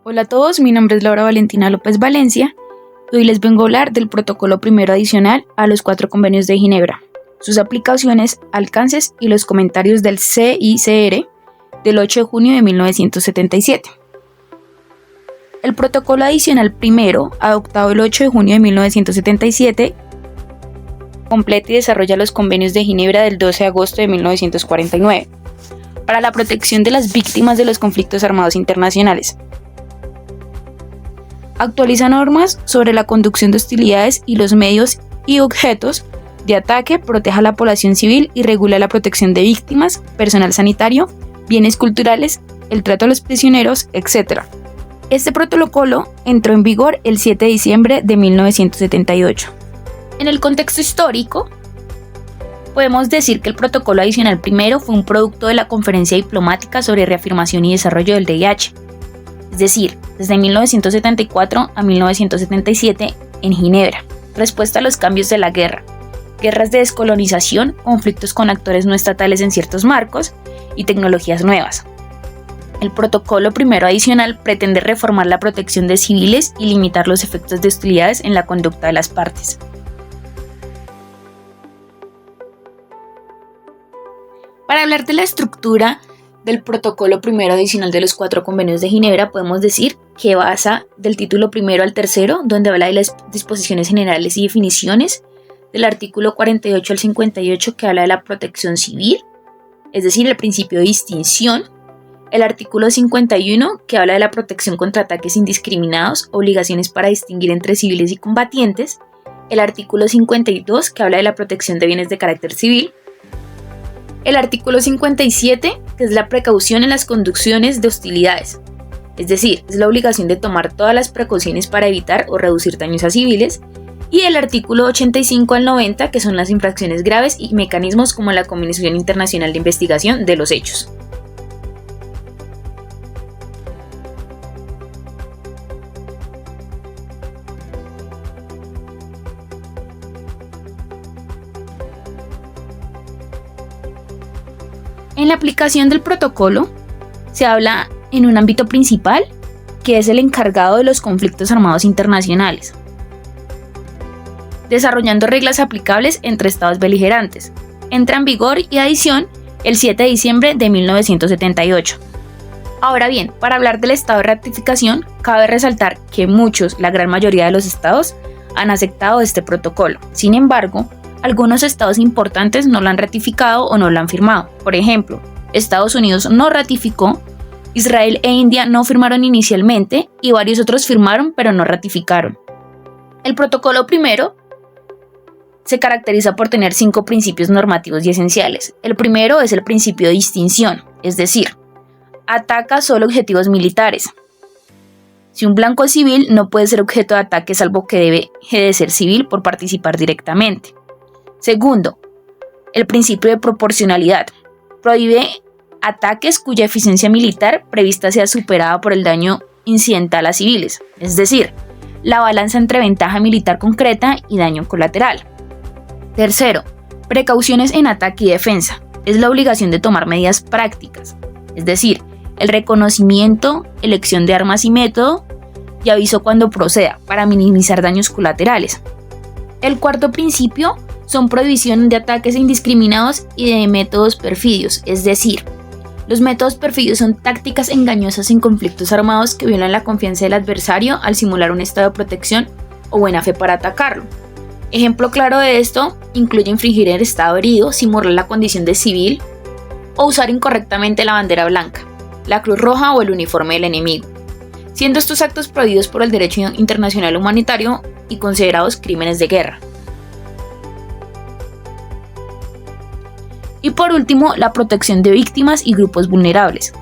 Hola a todos, mi nombre es Laura Valentina López Valencia y hoy les vengo a hablar del protocolo primero adicional a los 4 convenios de Ginebra, sus aplicaciones, alcances y los comentarios del CICR del 8 de junio de 1977. El protocolo adicional primero, adoptado el 8 de junio de 1977, completa y desarrolla los convenios de Ginebra del 12 de agosto de 1949 para la protección de las víctimas de los conflictos armados internacionales. Actualiza normas sobre la conducción de hostilidades y los medios y objetos de ataque, protege a la población civil y regula la protección de víctimas, personal sanitario, bienes culturales, el trato a los prisioneros, etc. Este protocolo entró en vigor el 7 de diciembre de 1978. En el contexto histórico, podemos decir que el protocolo adicional primero fue un producto de la Conferencia Diplomática sobre Reafirmación y Desarrollo del DIH, es decir, desde 1974 a 1977 en Ginebra, respuesta a los cambios de la guerra, guerras de descolonización, conflictos con actores no estatales en ciertos marcos y tecnologías nuevas. El protocolo primero adicional pretende reformar la protección de civiles y limitar los efectos de hostilidades en la conducta de las partes. Para hablar de la estructura del protocolo primero adicional de los 4 convenios de Ginebra, podemos decir que basa del título primero al tercero, donde habla de las disposiciones generales y definiciones, del artículo 48 al 58, que habla de la protección civil, es decir, el principio de distinción, el artículo 51, que habla de la protección contra ataques indiscriminados, obligaciones para distinguir entre civiles y combatientes, el artículo 52, que habla de la protección de bienes de carácter civil, el artículo 57, que es la precaución en las conducciones de hostilidades, es decir, es la obligación de tomar todas las precauciones para evitar o reducir daños a civiles, y el artículo 85 al 90, que son las infracciones graves y mecanismos como la Comisión Internacional de Investigación de los Hechos. En la aplicación del protocolo se habla en un ámbito principal, que es el encargado de los conflictos armados internacionales, desarrollando reglas aplicables entre estados beligerantes. Entra en vigor y adición el 7 de diciembre de 1978. Ahora bien, para hablar del estado de ratificación, cabe resaltar que la gran mayoría de los estados han aceptado este protocolo. Sin embargo, algunos estados importantes no lo han ratificado o no lo han firmado. Por ejemplo, Estados Unidos no ratificó, Israel e India no firmaron inicialmente y varios otros firmaron pero no ratificaron. El protocolo primero se caracteriza por tener 5 principios normativos y esenciales. El primero es el principio de distinción, es decir, ataca solo objetivos militares. Si un blanco es civil, no puede ser objeto de ataque salvo que deje de ser civil por participar directamente. Segundo, el principio de proporcionalidad. Prohíbe ataques cuya eficiencia militar prevista sea superada por el daño incidental a civiles, es decir, la balanza entre ventaja militar concreta y daño colateral. Tercero, precauciones en ataque y defensa. Es la obligación de tomar medidas prácticas, es decir, el reconocimiento, elección de armas y método y aviso cuando proceda para minimizar daños colaterales. El cuarto principio son prohibición de ataques indiscriminados y de métodos perfidios, es decir, los métodos perfidios son tácticas engañosas en conflictos armados que violan la confianza del adversario al simular un estado de protección o buena fe para atacarlo. Ejemplo claro de esto incluye infringir el estado herido, simular la condición de civil o usar incorrectamente la bandera blanca, la cruz roja o el uniforme del enemigo, siendo estos actos prohibidos por el derecho internacional humanitario y considerados crímenes de guerra. Y por último, la protección de víctimas y grupos vulnerables.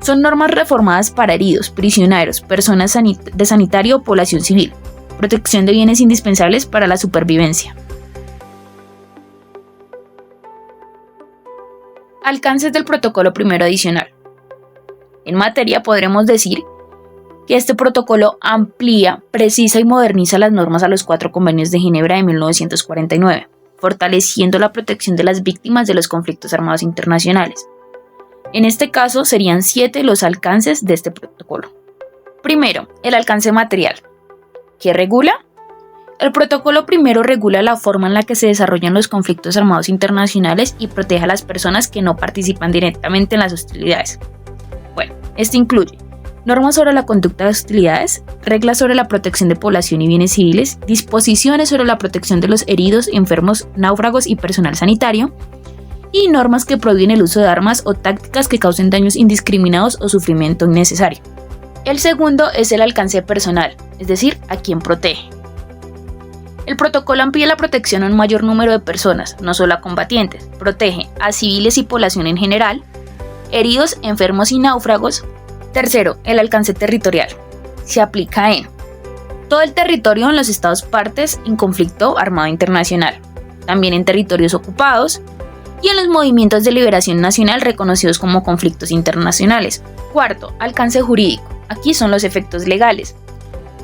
Son normas reformadas para heridos, prisioneros, personas de sanitario o población civil. Protección de bienes indispensables para la supervivencia. Alcances del protocolo primero adicional. En materia podremos decir que este protocolo amplía, precisa y moderniza las normas a los 4 convenios de Ginebra de 1949. Fortaleciendo la protección de las víctimas de los conflictos armados internacionales. En este caso serían 7 los alcances de este protocolo. Primero, el alcance material. ¿Qué regula? El protocolo primero regula la forma en la que se desarrollan los conflictos armados internacionales y protege a las personas que no participan directamente en las hostilidades. Bueno, esto incluye normas sobre la conducta de hostilidades, reglas sobre la protección de población y bienes civiles, disposiciones sobre la protección de los heridos, enfermos, náufragos y personal sanitario, y normas que prohíben el uso de armas o tácticas que causen daños indiscriminados o sufrimiento innecesario. El segundo es el alcance personal, es decir, a quien protege. El protocolo amplía la protección a un mayor número de personas, no solo a combatientes, protege a civiles y población en general, heridos, enfermos y náufragos. Tercero, el alcance territorial. Se aplica en todo el territorio en los estados partes en conflicto armado internacional, también en territorios ocupados y en los movimientos de liberación nacional reconocidos como conflictos internacionales. Cuarto, alcance jurídico. Aquí son los efectos legales.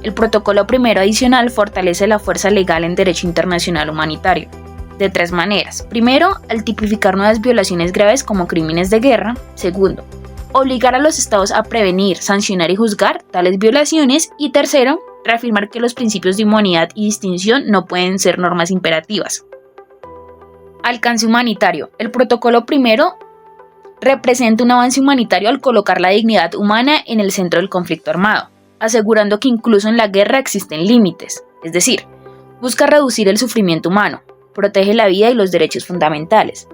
El protocolo primero adicional fortalece la fuerza legal en derecho internacional humanitario de tres maneras. Primero, al tipificar nuevas violaciones graves como crímenes de guerra. Segundo, obligar a los estados a prevenir, sancionar y juzgar tales violaciones. Y tercero, reafirmar que los principios de humanidad y distinción no pueden ser normas imperativas. Alcance humanitario. El protocolo primero representa un avance humanitario al colocar la dignidad humana en el centro del conflicto armado, asegurando que incluso en la guerra existen límites, es decir, busca reducir el sufrimiento humano, protege la vida y los derechos fundamentales,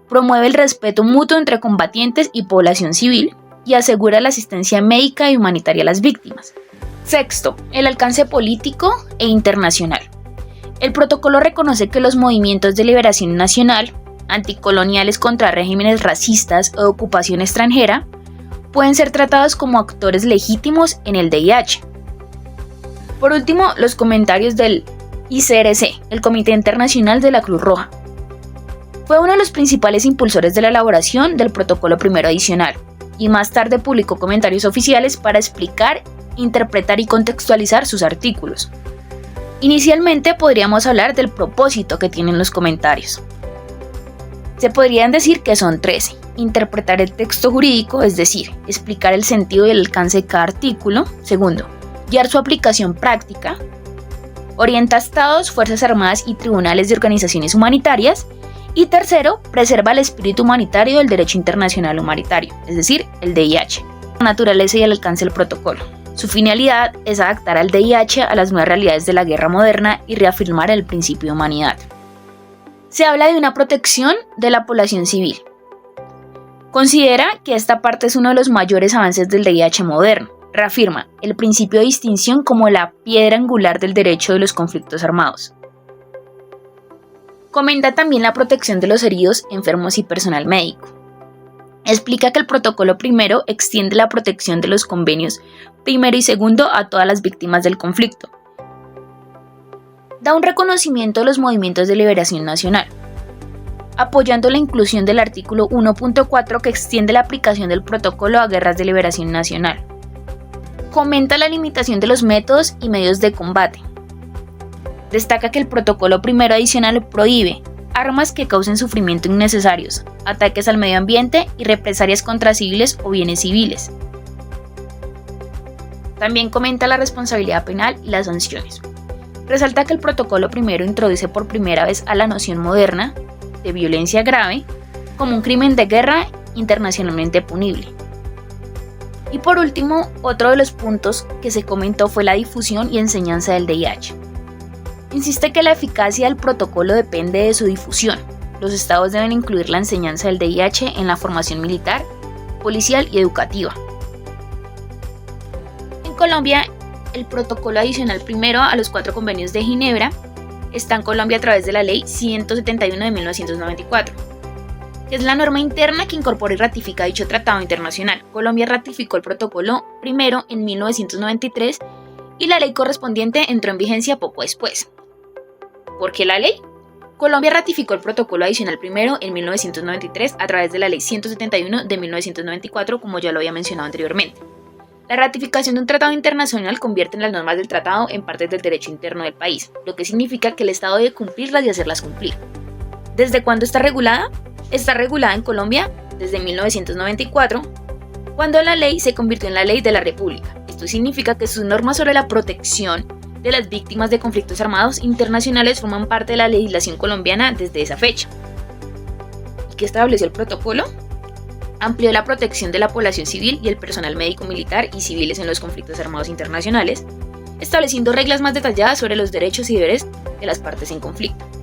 promueve el respeto mutuo entre combatientes y población civil y asegura la asistencia médica y humanitaria a las víctimas. Sexto, el alcance político e internacional. El protocolo reconoce que los movimientos de liberación nacional, anticoloniales contra regímenes racistas o de ocupación extranjera, pueden ser tratados como actores legítimos en el DIH. Por último, los comentarios del ICRC, el Comité Internacional de la Cruz Roja. Fue uno de los principales impulsores de la elaboración del protocolo primero adicional, y más tarde publicó comentarios oficiales para explicar, interpretar y contextualizar sus artículos. Inicialmente podríamos hablar del propósito que tienen los comentarios. Se podrían decir que son 13. Interpretar el texto jurídico, es decir, explicar el sentido y el alcance de cada artículo. Segundo, guiar su aplicación práctica. Orienta a estados, fuerzas armadas y tribunales de organizaciones humanitarias. Y tercero, preserva el espíritu humanitario del derecho internacional humanitario, es decir, el DIH. La naturaleza y el alcance del protocolo. Su finalidad es adaptar al DIH a las nuevas realidades de la guerra moderna y reafirmar el principio de humanidad. Se habla de una protección de la población civil. Considera que esta parte es uno de los mayores avances del DIH moderno. Reafirma el principio de distinción como la piedra angular del derecho de los conflictos armados. Comenta también la protección de los heridos, enfermos y personal médico. Explica que el protocolo primero extiende la protección de los convenios primero y segundo a todas las víctimas del conflicto. Da un reconocimiento a los movimientos de liberación nacional, apoyando la inclusión del artículo 1.4 que extiende la aplicación del protocolo a guerras de liberación nacional. Comenta la limitación de los métodos y medios de combate. Destaca que el protocolo primero adicional prohíbe armas que causen sufrimiento innecesarios, ataques al medio ambiente y represalias contra civiles o bienes civiles. También comenta la responsabilidad penal y las sanciones. Resalta que el protocolo primero introduce por primera vez a la noción moderna de violencia grave como un crimen de guerra internacionalmente punible. Y por último, otro de los puntos que se comentó fue la difusión y enseñanza del DIH. Insiste que la eficacia del protocolo depende de su difusión. Los estados deben incluir la enseñanza del DIH en la formación militar, policial y educativa. En Colombia, el protocolo adicional primero a los 4 convenios de Ginebra está en Colombia a través de la Ley 171 de 1994, que es la norma interna que incorpora y ratifica dicho tratado internacional. Colombia ratificó el protocolo primero en 1993 y la ley correspondiente entró en vigencia poco después. ¿Por qué la ley? Colombia ratificó el protocolo adicional primero en 1993 a través de la Ley 171 de 1994, como ya lo había mencionado anteriormente. La ratificación de un tratado internacional convierte en las normas del tratado en partes del derecho interno del país, lo que significa que el Estado debe cumplirlas y hacerlas cumplir. ¿Desde cuándo está regulada? Está regulada en Colombia desde 1994, cuando la ley se convirtió en la Ley de la República. Esto significa que sus normas sobre la protección de las víctimas de conflictos armados internacionales forman parte de la legislación colombiana desde esa fecha. ¿Y qué estableció el protocolo? Amplió la protección de la población civil y el personal médico, militar y civiles en los conflictos armados internacionales, estableciendo reglas más detalladas sobre los derechos y deberes de las partes en conflicto.